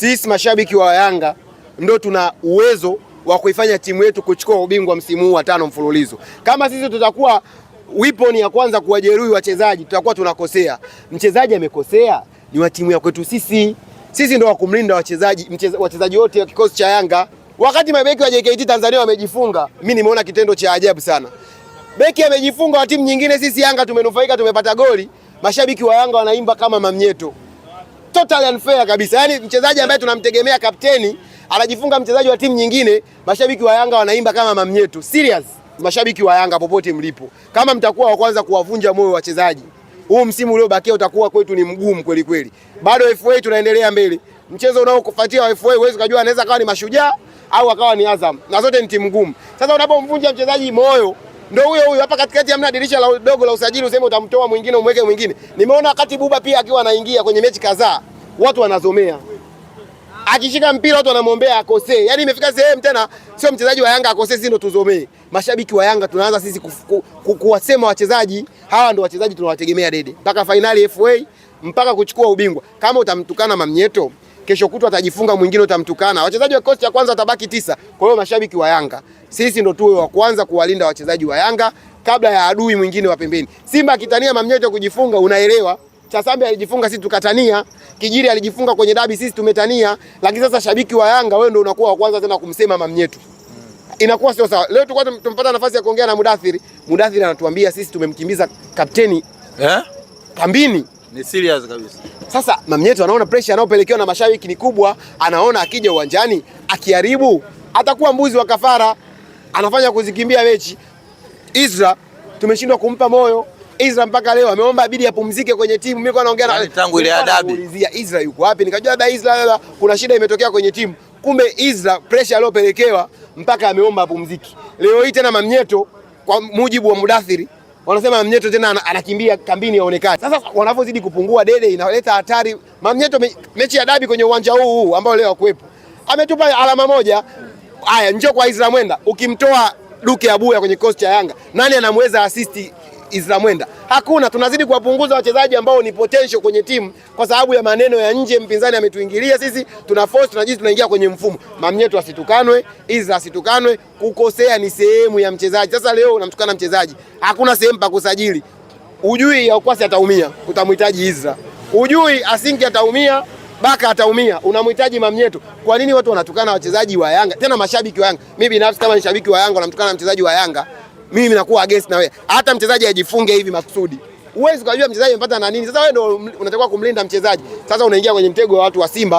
Sisi mashabiki wa Yanga ndio tuna uwezo wa kuifanya timu yetu kuchukua ubingwa msimu huu wa 5 mfululizo. Kama sisi tutakuwa weapon ya kwanza kuwajeruhi wachezaji, tutakuwa tunakosea. Mchezaji amekosea, ni wa timu ya kwetu sisi. Sisi ndio wa kumlinda wachezaji wote wa kikosi cha Yanga. Wakati mabeki wa JKT Tanzania wamejifunga, mimi nimeona kitendo cha ajabu sana. Beki amejifunga wa timu nyingine, sisi Yanga tumenufaika, tumepata goli. Mashabiki wa Yanga wanaimba kama mamnyeto. Totally unfair kabisa. Yaani mchezaji ambaye tunamtegemea kapteni anajifunga mchezaji wa timu nyingine, mashabiki wa Yanga wanaimba kama mamnyeto. Serious. Mashabiki wa Yanga popote mlipo, kama mtakuwa wa kwanza kuwavunja moyo wachezaji, huu msimu uliobakia utakuwa kwetu ni mgumu kweli kweli. Bado FA tunaendelea mbele. Mchezo unaokufuatia wa FA huwezi kujua, anaweza kawa ni Mashujaa au akawa ni Azam. Na zote ni timu ngumu. Sasa unapomvunja mchezaji moyo, ndio huyo hapa katikati hamna dirisha la dogo la usajili useme utamtoa mwingine umweke mwingine. Nimeona wakati Buba pia akiwa anaingia kwenye mechi kadhaa, watu wanazomea. Akishika mpira watu wanamwombea akosee. Yaani imefika sehemu tena sio mchezaji wa Yanga akosee, sisi ndo tuzomee. Mashabiki wa Yanga tunaanza sisi kuwasema wachezaji, hawa ndo wachezaji tunawategemea dede. Mpaka finali FA, mpaka kuchukua ubingwa. Kama utamtukana Mamnyeto, kesho kutwa atajifunga mwingine utamtukana. Wachezaji wa kikosi cha kwanza watabaki 9. Kwa hiyo mashabiki wa Yanga, sisi ndo tuwe wa kwanza kuwalinda wachezaji wa Yanga kabla ya adui mwingine wa pembeni. Simba akitania Mamnyeto kujifunga, unaelewa. Chasambi alijifunga, sisi tukatania. Kijiri alijifunga kwenye dabi, sisi tumetania. Lakini sasa shabiki wa Yanga, wewe ndio unakuwa wa kwanza tena kumsema Mamnyeto. Inakuwa sio sawa. Leo tulikuwa tumpata nafasi ya kuongea na Mudathiri. Mudathiri anatuambia sisi tumemkimbiza kapteni kambini. Ni serious kabisa. Sasa Mamnyeto anaona pressure anayopelekewa na mashabiki ni kubwa, anaona akija uwanjani akiharibu atakuwa mbuzi wa kafara, anafanya kuzikimbia mechi. Isra tumeshindwa kumpa moyo. Isra mpaka leo ameomba abidi apumzike kwenye timu. Mimi kwa naongea na tangu ile adabu. Kuulizia Isra yuko wapi? Nikajua labda Isra kuna shida imetokea kwenye timu. Kumbe Isra pressure aliyopelekewa mpaka ameomba apumzike. Leo hii tena Mamnyeto kwa mujibu wa Mudathiri wanasema Mamnyeto tena anakimbia kambini aonekane. Sasa wanapozidi kupungua dede inaleta hatari. Mamnyeto mechi ya dabi kwenye uwanja huu ambao leo hakuepo, ametupa alama moja. Haya, njoo kwa Isra Mwenda. Ukimtoa Duke Abuya kwenye kosti ya Yanga, nani anamweza assist Isra Mwenda? Hakuna. Tunazidi kuwapunguza wachezaji ambao ni potential kwenye timu kwa sababu ya maneno ya nje. Mpinzani ametuingilia sisi, tuna force, tunajisi tunaingia kwenye mfumo. Mamnyeto asitukanwe, Isra asitukanwe. Kukosea ni sehemu ya mchezaji. Sasa leo unamtukana mchezaji, hakuna sehemu pa kusajili. Ujui ya ukwasi ataumia, utamhitaji Isra. Ujui Asinki ataumia, Baka ataumia, unamhitaji Mamnyeto. Kwa nini watu wanatukana wachezaji wa Yanga? Tena mashabiki wa Yanga. Mimi binafsi kama ni shabiki wa Yanga wanamtukana mchezaji wa Yanga, mimi nakuwa against na wewe. Hata mchezaji ajifunge hivi makusudi, huwezi kujua mchezaji amepata na nini. Sasa wewe ndio unatakiwa kumlinda mchezaji. Sasa unaingia kwenye mtego wa watu wa Simba